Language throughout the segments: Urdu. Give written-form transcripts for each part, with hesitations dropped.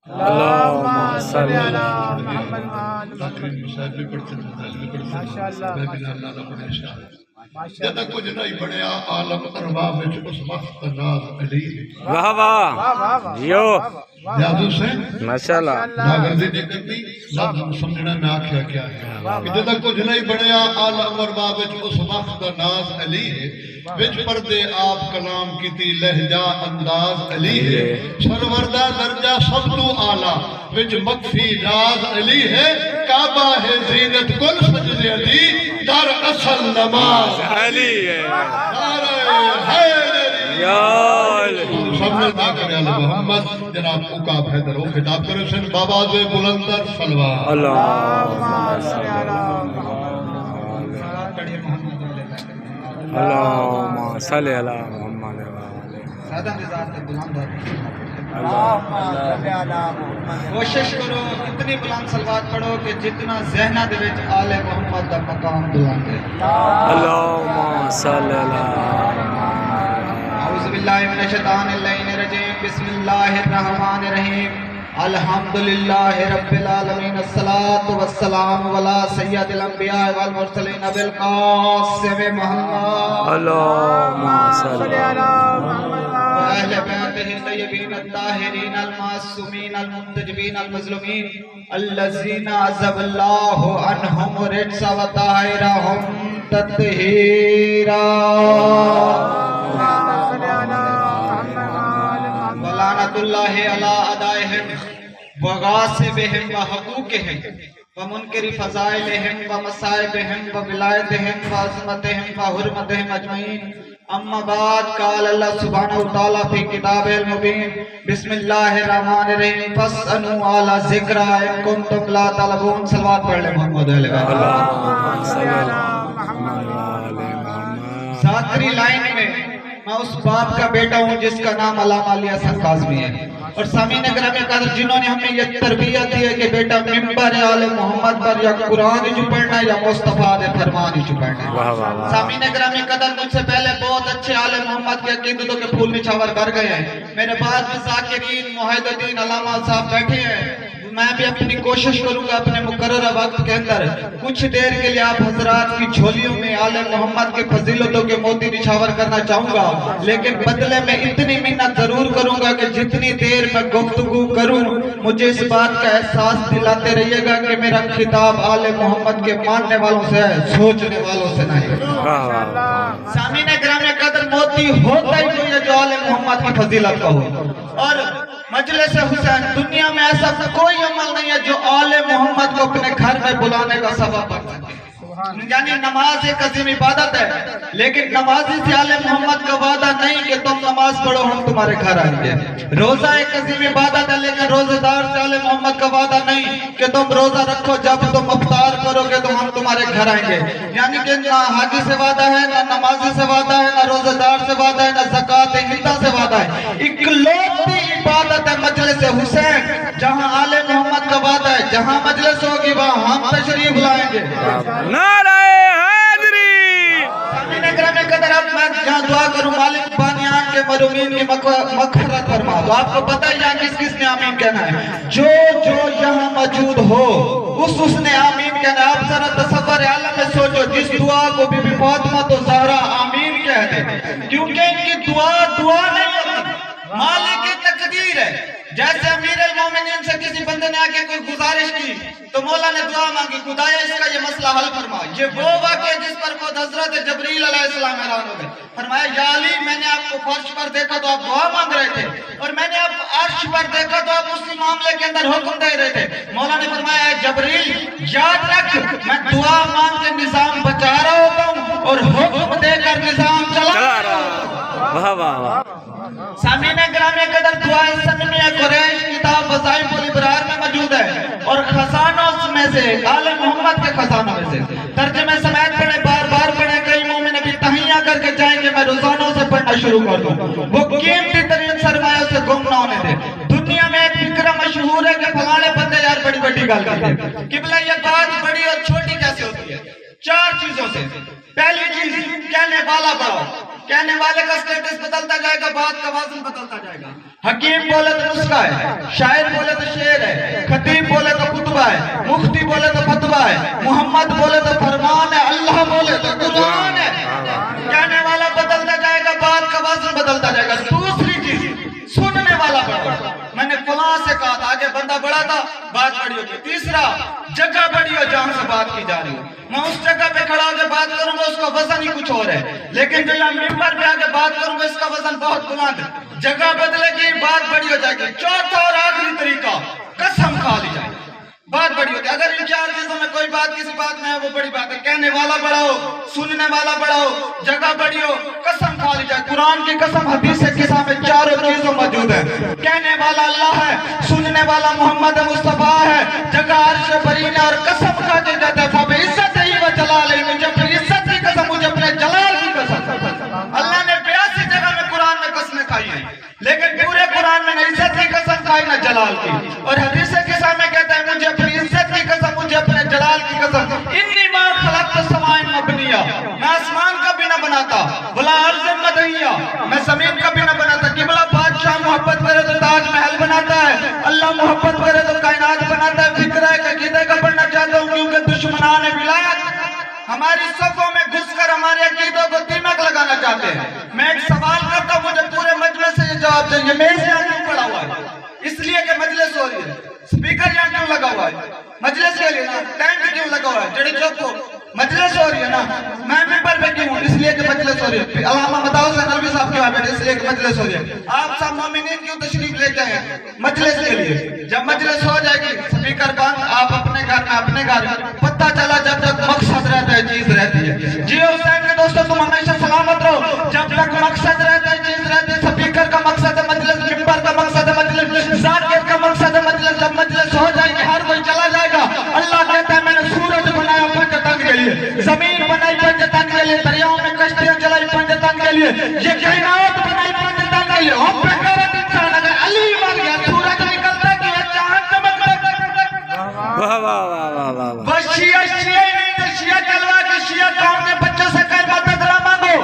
اللهم صل على محمد جدا کچھ نہیں بڑھیا عالم ارواح وچ اس وقت ناز علی واہ واہ جیو جادو سے ماشاءاللہ ناگردی نہیں کرنی لفظ سمجھنا میں آکھیا کیا ہے جدا کچھ نہیں بڑھیا عالم ارواح وچ اس وقت ناز علی ہے وچ پردے آپ کلام کی تی لہجہ انداز علی ہے سروردہ درجہ سب تو اعلیٰ وچ مکفی راز علی ہے کعبہ ہے زینت کل سجد علی در اصل نماز علی ہے نعرہ حیدری یا علی سامنے دا کرے علی محمد جناب عقاب حیدر وہ خطاب کرے سن بابا دے بلندر سلوات اللہم صل اللہم صل علی محمد سادہ مزاج کے بلند کوشش کرو اتنی بلند صلوات پڑھو کہ جتنا ذہنہ دے وچ آل محمد دا مقام بلند ہے اللہم صل علی اعوذ باللہ من الشیطان الرجیم بسم اللہ الرحمن الرحیم الحمدللہ رب العالمین الصلاة والسلام علی سید الانبیاء والمرسلین بالقاسم محمد اللہم صل علی اہل بیتہ الطیبین الطاہرین المعصومین المنتجبین المظلومین الذین عذب اللہ عنہم رجس و طاہرہم تطہیرا ولعنت اللہ علی اعدائہم وغاصبہم وحقوقہم ومنکر فضائلہم ومصائبہم وولایتہم وعظمتہم وحرمتہم اجمعین اما بعد قال اللہ سبحانہ وتعالی فی کتاب المبین بسم اللہ الرحمن الرحیم فاسألوا اعلی ذکر ان کنتم لا تعلمون صلوات پڑھ لیں محمد علیہ اللہم صل علی محمد ساتری لائن میں میں اس باپ کا بیٹا ہوں جس کا نام علامہ علی حسن کاظمی ہے اور سامعین گرامی قدر جنہوں نے ہمیں یہ تربیت دی ہے کہ بیٹا ممبر آل محمد پر یا قرآن جو پڑھنا ہے یا مصطفیٰ دے فرمان جو پڑھنا ہے سامعین گرامی قدر مجھ سے پہلے بہت اچھے آل محمد کے عقیدتوں کے پھول نچھاور کر گئے ہیں میرے بعد میں ذاکرین محید الدین علامہ صاحب بیٹھے ہیں میں بھی اپنی کوشش کروں گا اپنے مقررہ وقت کے اندر کچھ دیر کے لیے آپ حضرات کی جھولیوں میں آل محمد کے فضیلتوں کے موتی نچھاور کرنا چاہوں گا لیکن بدلے میں اتنی منت ضرور کروں گا کہ جتنی دیر میں گفتگو کروں مجھے اس بات کا احساس دلاتے رہیے گا کہ میرا خطاب آل محمد کے ماننے والوں سے ہے سوچنے والوں سے نہیں سامعین گرامی قدر موتی ہوتا ہی کوئی ہے جو آل محمد کی فضیلت کا ہو اور مجلس حسین دنیا میں ایسا کوئی عمل نہیں ہے جو آل محمد کو اپنے گھر میں بلانے کا سبب بن سکے یعنی نماز ایک عظیم عبادت ہے لیکن نمازی سے آل محمد کا وعدہ نہیں کہ تم نماز پڑھو ہم تمہارے گھر آئیں گے روزہ ایک عظیم عبادت ہے لیکن روزہ دار سے آل محمد کا وعدہ نہیں کہ تم روزہ رکھو جب تم افطار کرو گے تو ہم تمہارے گھر آئیں گے یعنی کہ نہ حاجی سے وعدہ ہے نہ نمازی سے وعدہ ہے نہ روزہ دار سے وعدہ ہے نہ زکوٰۃ ہندہ سے وعدہ ہے اکلوتی عبادت ہے مجلس حسین جہاں آل محمد کا وعدہ ہے جہاں مجلس ہوگی وہاں ہم تشریف لائیں گے نعرہ حیدری سامعین گرامی قدر اب میں جہاں دعا کروں مالک بانیان کے مرومین کی مغفرت فرما تو آپ کو پتہ ہے یہاں کس کس نے آمین کہنا ہے جو یہاں موجود ہو اس نے آمین کہنا ہے آپ ذرا تصور عالم میں سوچو جس دعا کو بی بی فاطمہ تو زہرا آمین کہہ دے کیونکہ ان کی دعا نہیں ہوتی مالک کی تقدیر ہے جیسے امیر المومنین سے کسی بندے نے آکے کوئی گزارش کی تو مولا نے دعا مانگی خدایا اس کا یہ مسئلہ حل فرما یہ وہ واقعہ جس پر خود حضرت جبریل علیہ السلام حیران ہو گئے فرمایا یا علی میں نے آپ کو فرش پر دیکھا تو آپ دعا مانگ رہے تھے اور میں نے آپ عرش پر دیکھا تو آپ اسی معاملے کے اندر حکم دے رہے تھے مولا نے فرمایا اے جبریل یاد رکھ میں دعا مانگ کے نظام بچا رہا ہوتا ہوں اور حکم دے کر نظام چلا رہا ہوں واہ واہ واہ سامعین گرامی قدر دعائیں سنمیہ قریش کتاب وظائف الابرار میں موجود ہے اور خزانوں میں سے آل محمد کے خزانوں میں سے ترجمہ سمیت پڑھے بار بار پڑھے کئی مومن ابھی تہیہ کر کے جائیں گے میں روزانوں سے پڑھنا شروع کر دوں وہ قیمتی ترین سرمایہ سے گم نہ ہونے دے دنیا میں ایک فکرہ مشہور ہے کہ فلانے بندے یار بڑی بڑی گل کرتے ہیں قبلہ یہ بات بڑی اور چھوٹی کیسے ہوتی ہے چار چیزوں سے پہلی چیز کہنے والا بڑا کہنے والے کا سٹیٹس بدلتا جائے گا، بات کا وزن بدلتا جائے گا۔ حکیم بولے تو نسخہ ہے، شاعر بولے تو شعر ہے، خطیب بولے تو خطبہ ہے، مفتی بولے تو فتویٰ ہے، محمد بولے تو فرمان ہے، اللہ بولے تو قرآن ہے۔ کہنے والا بدلتا جائے گا، بات کا وزن بدلتا جائے گا۔ دوسری چیز، سننے والا بڑا، میں نے فلاں سے کہا تھا، آگے بندہ بڑا تھا، بات بڑی ہوگی۔ تیسرا، جگہ بڑی ہو جہاں سے بات کی جا رہی ہو، میں اس جگہ پہ کھڑا ہو کے بات کروں گا، اس کا وزن ہی کچھ اور ہے، لیکن جو یہاں ممبر پہ آگے بات کروں گا، اس کا وزن بہت بلند ہے، جگہ بدلے گی، بات بڑی ہو جائے گی۔ چوتھا اور آخری طریقہ، قسم کھا لی جائے، بات بڑی ہوتی ہے۔ اگر ان چار چیزوں میں کوئی بات کسی بات میں ہے، وہ بڑی بات ہے۔ کہنے والا بڑا ہو، سننے والا بڑا ہو، جگہ بڑی ہو، قسم کھا لی جائے۔ قرآن کی قسم، حدیث کے سامنے چاروں چیزوں موجود ہیں۔ کہنے والا اللہ ہے، سننے والا محمد مصطفیٰ ہے، جگہ عرش برین ہے، اور قسم کھا کے جاتا ہے فب عزت ہی و جلال ہی، مجھے اپنی عزت کی قسم، مجھے اپنے جلال کی قسم۔ اللہ نے 82 جگہ میں قرآن میں قسمیں کھائی ہیں، لیکن پورے قرآن میں نہ عزت کی قسم کھائی نہ جلال کی۔ اور حدیث کے سامنے کہتا ہے مجھے اپنی عزت کی قسم، مجھے اپنے جلال کی قسم، انی ما خلقت السماء مبنیہ، میں آسمان کا بھی نہ بناتا، ولا ارض مدنیہ، میں زمین کا بھی نہ بناتا۔ قبلہ بادشاہ محبت کرے تو تاج محل بناتا ہے، اللہ محبت کرے تو کائنات بناتا ہے۔ فکر ہے کہ عقیدے کا پڑھنا چاہتا ہوں، کیونکہ دشمنان ولایت ہماری صفوں میں گھس کر ہمارے عقیدوں کو دیمک لگانا چاہتے ہیں۔ میں ایک سوال کرتا ہوں، مجھے پورے مجلس سے یہ جواب چاہیے، میز یہاں کیوں پڑا ہوا ہے؟ اس لیے کہ مجلس ہو رہی ہے۔ سپیکر یہاں کیوں لگا ہوا ہے؟ مجلس کے لیے نا۔ ٹینٹ کیوں لگا ہوا ہے؟ جڑے چوک کو مجلس ہو رہی ہے نا۔ میں ممبر پہ کیوں ہوں؟ اس لیے کہ مجلس ہو رہی ہے۔ علامہ مداؤ حسین نلوی صاحب کیوں آئے بیٹھے؟ اس لیے کہ مجلس ہو رہی ہے۔ آپ سب مومنین کیوں تشریف لے کے آئے؟ مجلس کے لیے۔ جب مجلس ہو جائے گی، سپیکر بند، آپ اپنے گھر میں اپنے گھر، پتہ چلا جب تک مقصد رہتا ہے چیز رہتی ہے۔ جی حسین کے دوستوں، تم ہمیشہ سلامت رہو، جب تک مقصد رہتا ہے چیز رہتی ہے۔ سپیکر کا مقصد ہے مجلس، ممبر کا مقصد ہے مجلس، ذاکر کا مقصد ہے مجلس۔ جب مجلس ہو جائے گی، ہر کوئی چلا جائے گا۔ اللہ کہتا ہے میں نے سورج بنایا پنجتن کے لیے، زمین بنائی پنجتن کے لیے، دریاؤں میں کشتیاں چلائی پنجتن کے لیے، یہ کائنات بنائی پنجتن کے لیے۔ ہم پہ غیرت انسان، اگر علی مر گیا سورج نکلتا کہ یہ چاند چمکتا۔ واہ واہ واہ واہ واہ۔ وہ شیعہ شیعہ ہی نہیں تو شیعہ چلوا کے شیعہ قوم کے بچوں سے کہیں مدد نہ مانگو،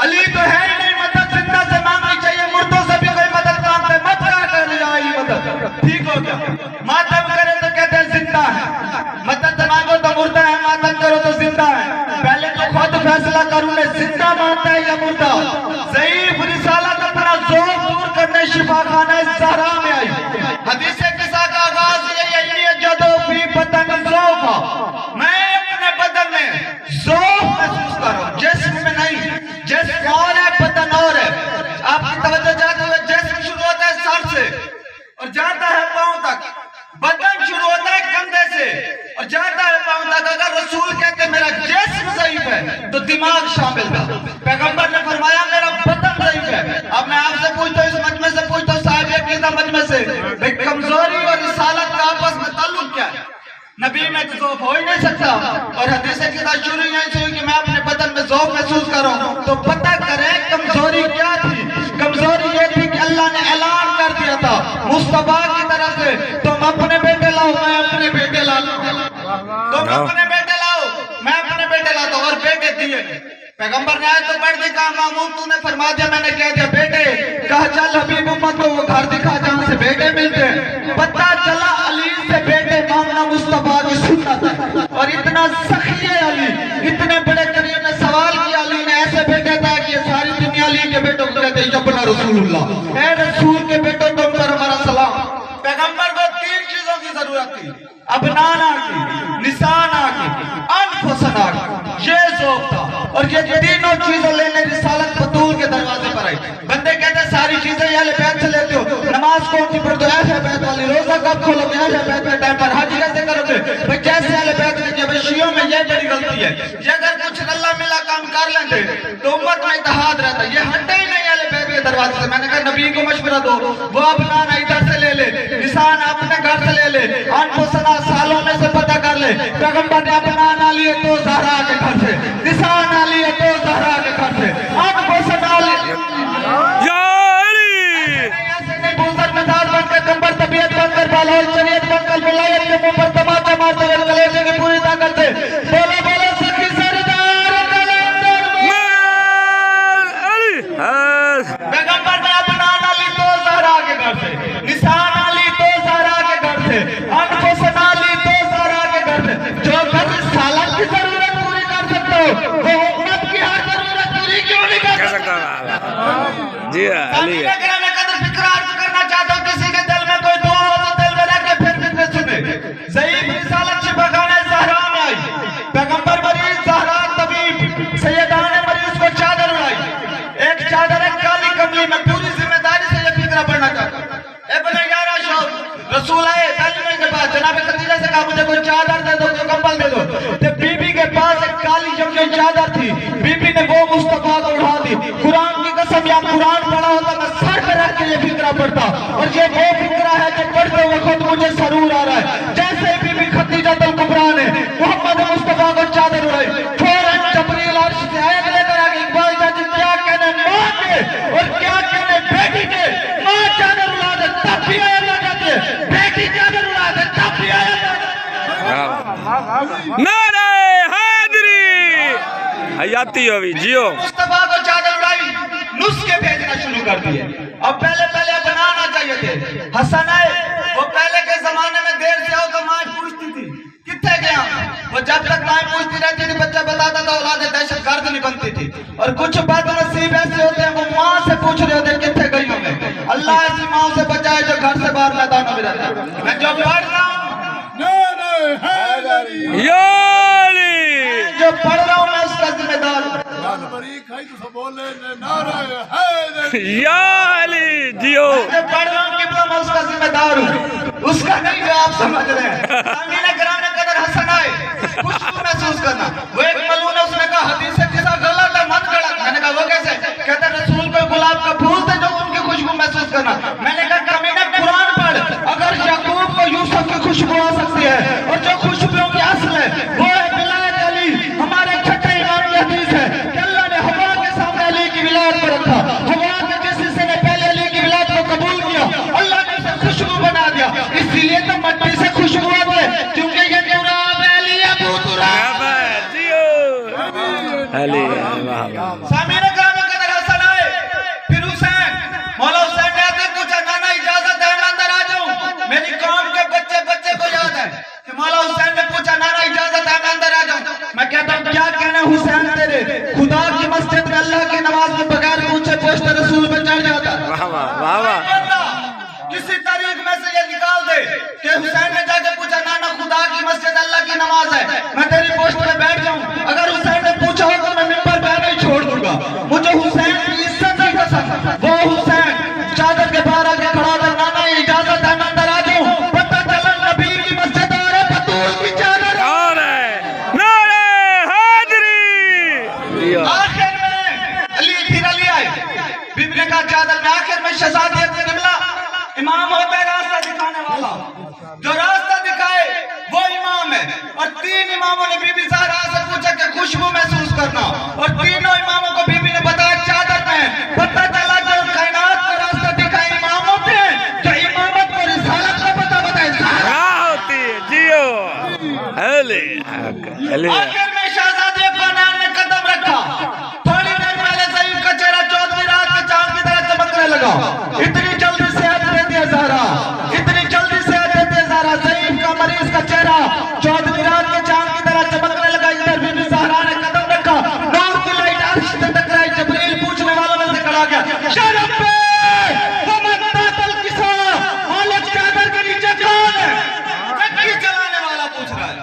علی تو ہے ہی نہیں، مدد زندہ سے مانگنی چاہیے، مردوں سے بھی کوئی مدد مانگتے مت کہا کر لیا علی مدد، ٹھیک ہو گیا؟ ماتم کرے تو کہتے ہیں زندہ ہے، مدد مانگو تو مردہ ہے، ماتم کرو تو زندہ ہے۔ پہلے تو خود فیصلہ کروں نے زندہ مانتا ہے یا مردہ۔ ضعیف رسالت اپنا ذوق دور کرنے شفا خانہ زہرا میں آئی۔ حدیث قصہ کا آغاز یہی ہے، جدو فی بدن ذوقا، میں اپنے بدن میں ذوق محسوس کر رہا ہوں، جسم میں نہیں۔ جسم اور ہے، بدن اور ہے۔ آپ کی توجہ جاتے ہوئے، جسم شروع ہوتا ہے سر سے اور جاتا ہے پاؤں تک، بدن شروع ہوتا ہے کندھے سے اور جاتا ہے پاؤں تک۔ اگر رسول کہتے میرا جسم ضعیف ہے تو دماغ شامل تھا۔ پیغمبر نے فرمایا میرا بدن ضعیف ہے۔ اب میں آپ سے پوچھتا ہوں، اس مجمع سے پوچھتا ہوں، صاحب عقیدہ مجمع سے، بھئی کمزوری اور رسالت کا آپس میں تعلق کیا ہے؟ نبی میں تو ذوق ہو ہی نہیں سکتا، اور حدیث کے ساتھ شروع یہیں سے ہوئی کہ میں اپنے بدن میں ذوق محسوس کر رہا ہوں، تو پتہ کریں کمزوری کیا تھی۔ کمزوری یہ تھی کہ اللہ نے اعلان کر دیا تھا مصطفیٰ کی طرف سے، تم اپنے بیٹے لاؤ، میں اپنے بیٹے لاؤ، تم اپنے بیٹے لاؤ، میں اپنے بیٹے لاتا ہوں، اور بیٹے دیے۔ پیغمبر نے آئے تو پڑھ دی، کہا معمول تو نے فرما دیا، میں نے کہہ دیا بیٹے، کہا چل حبیب امت کو وہ گھر دکھا جہاں سے بیٹے ملتے ہیں۔ پتہ چلا علی سے بیٹے مانگنا مصطفیٰ کی سنت ہے، اور اتنا سخی ہے علی، اتنے بڑے کریم نے سوال کیا، علی نے ایسے بیٹے تھا کہ ساری دنیا علی کے بیٹوں کو کہتے ہیں اپنا رسول اللہ، اے رسول کے بیٹوں تم پر ہمارا سلام۔ پیغمبر کو 3 چیزوں کی ضرورت تھی، ابنانا کی، نسانا کی، انفسنا کی، یہ ذوق تھا، اور یہ تینوں چیزیں لینے رسالت بطول کے دروازے پر آئی۔ بندے کہتے ہیں ساری چیزیں اہل بیت سے لیتے ہو، نماز کون سی پڑھتے ہو؟ اہل بیت والی۔ روزہ کب کھولو گے؟ اہل بیت کے ٹائم پر۔ حج کیسے کرو گے؟ بھئی جیسے اہل بیت نے کیا۔ بھئی شیعوں میں یہ بڑی غلطی ہے، یہ اگر کچھ اللہ ملا کام کر لیتے تو امت میں اتحاد رہتا، یہ ہٹے ہی نہیں اہل بیت کے دروازے سے۔ میں نے کہا نبی کو مشورہ دو، وہ اپنا ادھر سے لے لے، نسان اپنے گھر سے لے لے، انفسنا سالوں میں سے پتہ کر لے۔ پیغمبر نے اپنا نہ لیے تو زہرا کے گھر سے، نسان نہ لیے تو زہرا کے گھر سے، انفسنا لیے یا علی۔ ایسے نہیں بوزر مزاج بن کر کمبر طبیعت بن کر بالول شریعت بن کر ولایت کے منہ پر تماچا مارتے ہوئے کلیجے کی پوری طاقت سے بولو بولو سخی سردار کلندر میں علی ہے میں قدر فکر عرض کرنا چاہتا ہوں کسی کے دل میں کوئی دعا ہو تو دل میں رکھ کے پھر فکر سنے ضعیف رسالت شفاخانہ زہرا میں آئی پیغمبر مریض زہرا طبیب سیدہ نے مریض کو چادر اڑائی ایک چادر ایک کالی کملی میں پوری ذمہ داری سے یہ فکرہ پڑھنا چاہتا ہوں ابن یارہ شوق رسول آئے تعلیم کے پاس جناب خدیجہ سے کہا مجھے کوئی چادر دے دو کوئی کمبل دے دو تو بی بی کے پاس ایک کالی جمجی چادر تھی بی بی نے وہ مصطفیٰ کو اڑا دی قرآن کی قسم یا قرآن پڑھا ہوتا میں سر پہ رکھ کے یہ فکرہ پڑھتا اور یہ وہ فکرہ ہے جو پڑھتے ہوئے خود مجھے سرور آ رہا ہے جیسے بی بی خدیجہ الکبریٰ نے محمد مصطفیٰ کو چادر اڑائی فوراً جبریل عرش سے آیت لے کر آگے اقبال چاچی کیا کہنے ماں کے اور کیا کہنے بیٹی کے ماں چادر اڑا دے تب بھی آیا نہ جاتے بیٹی چادر اڑا دے تب بھی آیا نہ جاتے نعرہ حیدری حیاتی ہوئی جیو مصطفیٰ کو چادر اڑائی نسخے بھیجنا شروع کر دیے اب پہلے بنانا چاہیے تھے حسن آئے وہ پہلے کے زمانے میں دیر سے ہو تو ماں پوچھتی تھی کتنے گیا وہ جب تک ماں پوچھتی رہتی تھی بچہ بتاتا تھا اولاد دہشت گرد نہیں بنتی تھی اور کچھ بد نصیب ایسے ہوتے ہیں وہ ماں سے پوچھ رہے ہوتے ہیں کتنے گئی ہوں میں اللہ ایسی ماں سے بچائے جو گھر سے باہر میدانوں میں رہتا ہے میں جو پڑھ رہا ہوں یا علی جو پڑھ رہا ہوں میں اس کا ذمہ دار ہوں یا علی جیو جو پڑھ رہا ہوں قبلہ میں اس کا ذمہ دار ہوں اس کا نہیں جو آپ سمجھ رہے ہیں سامعین کرام قدر حسن آئے خوشبو محسوس کرنا وہ ایک ملعون ہے اس نے کہا حدیث سے کسا غلط ہے مت غلط میں نے کہا وہ کیسے کہتا ہے رسول کو گلاب کا پھول تھے جو ان کی خوشبو محسوس کرنا میں نے کہا کمینہ قرآن پڑھ اگر یعقوب کو یوسف کی خوشبو آ سکتی ہے اور جو خوشبوؤں کی اصل ہے وہ ہے ولایت علی ہمارے چھٹے امام کی حدیث ہے کہ اللہ نے ہوا کے سامنے علی کی ولایت کو رکھا ہوا کے جس حصے نے پہلے علی کی ولایت کو قبول کیا اللہ نے اسے خوشبو بنا دیا اس لیے تو مٹی سے خوشبو آتی ہے کیونکہ یہ تراب ہے علی ابو تراب علی سامعین کرام قدر حسن آئے پھر حسین مولا حسین نے آتے پوچھا نانا اجازت ہے میں اندر آ جاؤں میری قوم کے بچے کو یاد ہے کہ مولا حسین نے پوچھا نانا اجازت ہے میں اندر آ جاؤں میں کہتا ہوں کیا کہنا حسین تیرے خدا کی مسجد میں اللہ کی نماز میں بغیر پوچھے پوچھتے رسول پہ چڑھ جاتا کسی طریق میں سے یہ نکال دے کہ حسین نے جا کے پوچھا نانا خدا کی مسجد اللہ کی نماز ہے میں تیری پوسٹ پہ بیٹھ جاؤں اگر حسین نے پوچھا ہو تو میں ممبر پہ نہیں چھوڑ دوں گا مجھے حسین کی عزت کی قسم وہ حسین چادر کے باہر آ کے کھڑا تھا نانا اجازت ہے میں اندر آ جاؤں پتہ چلا نبی کی مسجد آ رہے بطول کی چادر نعرہ حیدری آخر میں علی پھر علی آئے بی بی نے کہا چادر میں آخر میں شہزادیت نے قبلہ امام ہوتا ہے راستہ دکھانے والا جو راستہ دکھائے وہ امام ہے اور تین اماموں نے بی بی زہرا سے پوچھا کہ خوشبو محسوس کرنا اور تینوں اماموں کو بی بی نے بتایا چادر میں پتہ چلا جو کائنات کا راستہ دکھائے امام ہوتے ہیں جو امامت کو رسالت کا پتہ بتائے زہرا ہوتی ہے جیو علی آخر میں شہزادے کنان نے قدم رکھا تھوڑی دیر پہلے ضعیف کا چہرہ 14ویں رات کے چاند کی طرح چمکنے لگا اتنی جلدی صحت دیتی ہے زہرا اتنی جلدی صحت دیتی ہے زہرا ضعیف کا مریض کا چہرہ 14ویں رات کے چاند کی طرح چمکنے لگا ادھر بی بی زہرا نے قدم رکھا نور کی لائٹ عرش سے ٹکرائی جبریل پوچھنے والوں میں سے کھڑا گیا شرف پہ ومن تاتل کسا مالک چادر کے نیچے کون ہے چکی چلانے والا پوچھ رہا ہے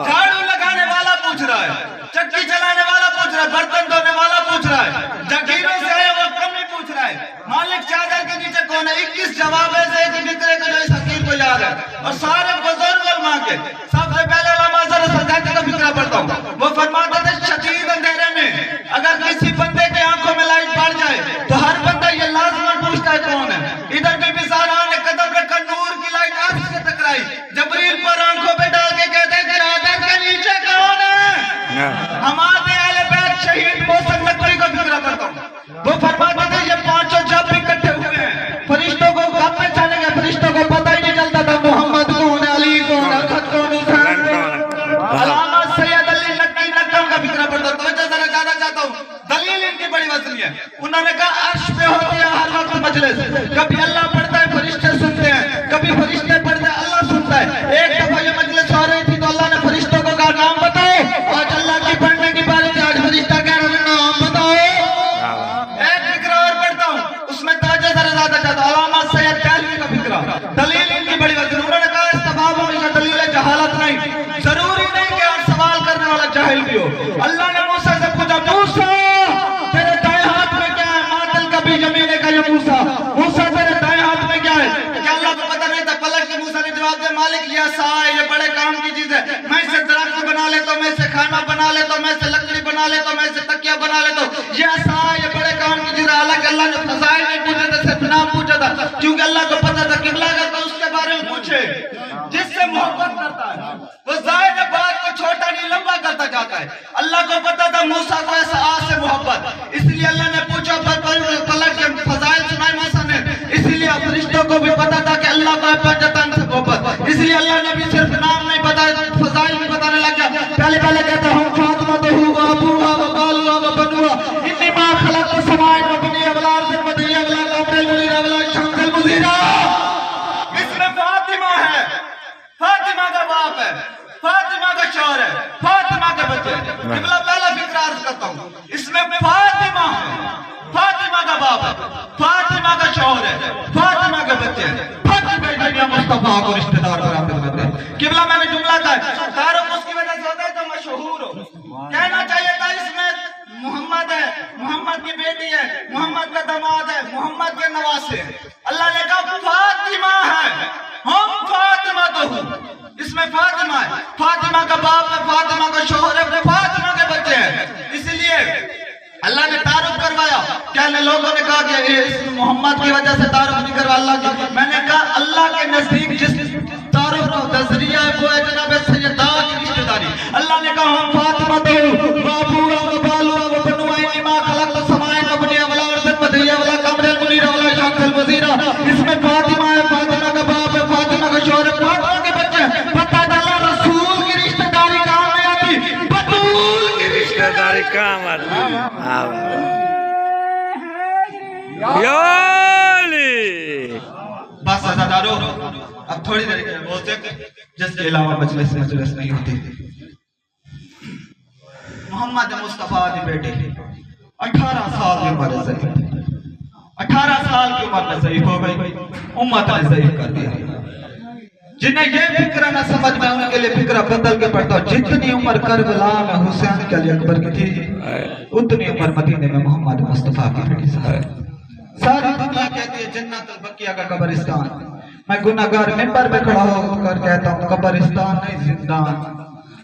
جھاڑو لگانے والا پوچھ رہا ہے چکی چلانے والا پوچھ رہا ہے برتن دھونے والا پوچھ رہا ہے جگیروں سے ہے وہ کمی پوچھ رہا ہے مالک چادر کے نیچے کون ہے 21 جواب ایسے ایک فکرے کا جو اس حقیر کو یاد ہے اور سارے بزرگ علماء کے سب سے پہلے علامہ ذرا سجادہ کا فکرہ پڑھتا ہوں وہ فرماتے تھے شدید اندھیرے میں اگر کسی بندے کے آنکھوں میں لائٹ پڑ جائے تو ہر بندہ یہ لازماً پوچھتا ہے کون ہے ادھر بی بی زہرا نے قدم رکھا نور کی لائٹ عرش سے ٹکرائی جبریل پر آنکھوں پہ ڈال کے کہتے ہیں چادر کے نیچے کون ہے ہمارے اہل بیت شہید محسن نقوی کا فکرہ کرتا ہوں وہ فرماتے تھے یہ پانچوں جب اکٹھے ہوئے ہیں فرشتوں کو کب پہچانے گے فرشتوں کو پتہ ہی نہیں چلتا تھا محمد کون علی کون خط کون موسیٰ نے جواب دیا مالک یہ عصا ہے یہ بڑے کام کی چیز ہے، میں اسے درخت بنا لیتا ہوں، میں اسے خیمہ بنا لیتا ہوں، میں اسے لکڑی بنا لیتا ہوں، میں اسے تکیہ بنا لیتا ہوں، یہ عصا ہے یہ بڑے کام کی چیز ہے۔ حالانکہ اللہ نے فضائل نہیں پوچھا تھا، صرف نام پوچھا تھا، کیونکہ اللہ کو پتا تھا قبلہ اگر تو اس کے بارے میں پوچھے جس سے محبت کرتا ہے وہ ظاہر بات کو چھوٹا نہیں لمبا کرتا جاتا ہے۔ اللہ کو پتا تھا موسیٰ کو اس آس سے محبت، اس لیے اللہ نے پوچھا پلٹ کے فضائل سنائے موسیٰ نے، اس لیے فرشتوں کو بھی پتا تھا کہ اللہ کو پنجتن سے محبت، اس لیے اللہ نے بھی صرف نام نہیں بتایا فضائل بھی بتانے لگ گیا۔ پہلے کہتا ہوں فاطمہ تو ہوا ابوہا و بالوہا و بنوہا انی ما خلقت السماء والارض ولا الارض المدنیہ ولا القمر المنیر ولا الشمس المضیئہ۔ اس میں فاطمہ ہے، فاطمہ کا باپ ہے، فاطمہ کا شوہر ہے، فاطمہ کے بچے ہیں۔ قبلہ پہلا فکر عرض کرتا ہوں، اس میں فاطمہ ہے، فاطمہ کا باپ ہے، فاطمہ کا شوہر ہے، فاطمہ کے بچے ہیں، فاطمہ مصطفیٰ کو رشتہ دار برابر کرتے ہیں۔ قبلہ میں نے جملہ کہا ہے، تعارف اس کی وجہ سے ہوتا ہے جو مشہور ہو، کہنا چاہیے تھا اس میں محمد ہے، محمد کی بیٹی ہے، محمد کا داماد ہے، محمد کے نواسے ہیں۔ اللہ نے کہا فاطمہ ہے، ہم فاطمہ تو ہوں، اس میں فاطمہ ہے، فاطمہ کا باپ ہے، فاطمہ کا شوہر ہے، فاطمہ کے بچے ہیں۔ اس لیے اللہ نے تعارف کروایا، کہنے لوگوں نے کہا کہ اس محمد کی وجہ سے تعارف نہیں کروا اللہ کی، میں نے کہا اللہ کے نزدیک جس تعارف کا ذریعہ ہے وہ ہے جناب سیدہ کی رشتہ داری۔ اللہ نے کہا ہم فاطمہ تو وابوہا و بالوہا و بنوہا انی ما خلقت السماء والارض ولا الارض المدنیہ ولا القمر المنیر ولا الشمس المضیئہ۔ اس میں فاطمہ ہے، فاطمہ کا باپ ہے، فاطمہ کا شوہر ہے، فاطمہ کے بچے ہیں۔ پتہ چلا رسول کی رشتہ داری کام نہیں آتی، بطول کی رشتہ داری کام آتی یا علی۔ بس عزادارو اب تھوڑی دیر کے بولتے جس کے علاوہ مجلس نہیں ہوتی۔ محمد مصطفیٰ دی بیٹے 18 سال کی عمر ضعیف، 18 سال کی عمر میں ضعیف ہو گئی، امت نے ضعیف کر دیا۔ جنہیں یہ فکرہ نہ سمجھ میں ان کے لیے فکرہ بدل کے پڑھتا ہوں، جتنی عمر کربلا میں حسین کے علی اکبر کی تھی اتنی عمر مدینے میں محمد مصطفیٰ کی بیٹی ساری دنیا کہتی ہے جنت البقیہ کا قبرستان، میں گناہگار منبر پہ کھڑا ہو کر کہتا ہوں قبرستان نہیں زندان۔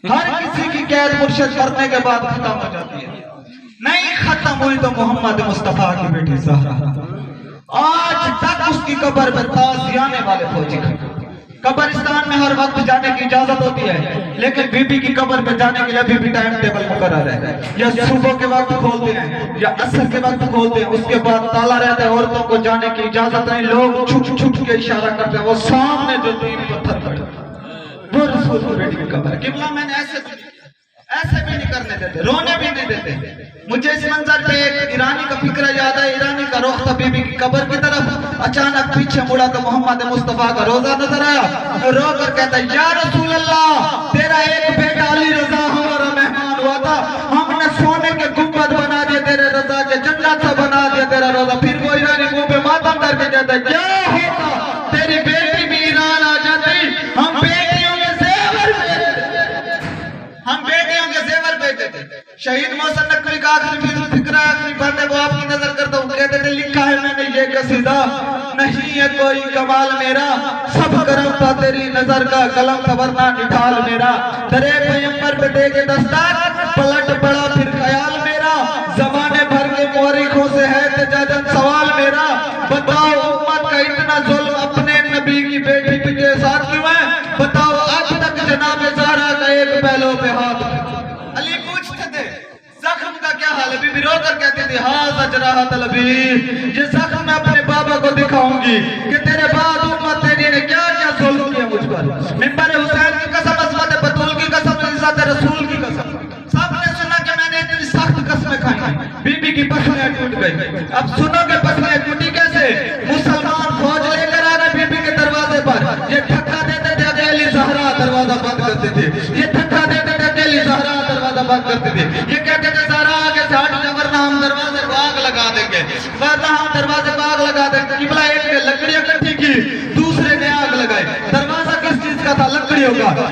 ہر کسی کی قید مرشد کرنے کے بعد ختم ہو جاتی ہے، نہیں ختم ہوئی تو محمد مصطفیٰ کی بیٹی زہرا آج تک اس کی قبر پر تازیانے والے فوجی کھڑے۔ قبرستان میں ہر وقت جانے کی اجازت ہوتی ہے، لیکن بی بی کی قبر پہ جانے کے لیے ابھی بھی ٹائم ٹیبل مقرر ہے، یا صبح کے وقت کھولتے ہیں یا عصر کے وقت کھولتے ہیں، اس کے بعد تالا رہتا ہے، عورتوں کو جانے کی اجازت نہیں، لوگ چھپ چھپ کے اشارہ کرتے ہیں، وہ سامنے جو 3 پتھر پڑے وہ رسول کی بیٹی کی قبر ہے۔ قبلہ میں نے ایسے بھی نہیں کرنے دیتے، رونے بھی نہیں دیتے۔ مجھے اس منظر پہ ایک ایرانی کا فکرہ یاد ہے، ایرانی کا رخ تھا بی بی کی قبر کی طرف، اچانک پیچھے مڑا تو محمد مصطفیٰ کا روزہ نظر آیا، رو کر کہتا ہے یا رسول اللہ تیرا ایک بیٹا علی رضا ہمارا مہمان ہوا تھا، ہم نے سونے کے گنبد بنا دیا تیرے رضا کے، جنت سے بنا دیا تیرا روزہ۔ پھر وہ ایرانی منہ پہ ماتم کر کے کہتا ہے کیا ہوتا تیری بیٹی بھی ایران آ جاتی، ہم بیٹیوں کے زیور بیچتے تھے۔ شہید محسن نقوی کا آخری فکرہ آخری بات ہے وہ آپ کی نظر کرتا ہوں، کہتے تھے لکھا ہے میں نے یہ قصیدہ نہیں ہے کوئی کمال میرا، سب کرم تھا تیری نظر کا قلم تھا ورنہ نٹھال میرا، درے پیمبر پہ دے کے دستار پلٹ پڑا پھر خیال میرا، زمانے بھر کے مورخوں سے ہے تجادن سوال میرا، بتاؤ امت کا اتنا ظلم اپنے نبی کی بیٹی کے ساتھ کیوں ہے، بتاؤ آج تک جناب زہرا کا ایک پہلو پہ ہاتھ۔ علی پوچھتے تھے زخم کا کیا حال ہے، بی بی رو کر کہتی تھی ہاں جراح طلبی، یہ زخم میں اپنے بابا کو دکھاؤں گی کہ تیرے بعد امت تیری نے کیا کیا ظلم کیا مجھ پر، منبر حسین کی قسم، عصمت بطول کی قسم، عزت رسول کی قسم۔ سب نے سنا کہ میں نے اتنی سخت قسمیں کھائی، بی بی کی پسلیاں ٹوٹ گئی۔ اب سنو کہ پسلیاں ٹوٹی کیسے، مسلمان فوج لے کر آ رہے بی بی کے دروازے پر، یہ دھکا دیتے تھے اکیلی زہرا دروازہ بند کرتے تھے، یہ دھکا دیتے تھے اکیلی زہرا دروازہ بند کرتے تھے، یہ کہتے تھے زہرا آگے سے ہٹ جا ورنہ ہم دروازے کو آگ لگا دیں گے، ورنہ ہم دروازے کو آگ لگا دیں گے۔ قبلہ ایک نے لکڑیاں اکٹھی کی، دوسرے نے آگ لگائی، دروازہ کس چیز کا تھا، لکڑیوں کا۔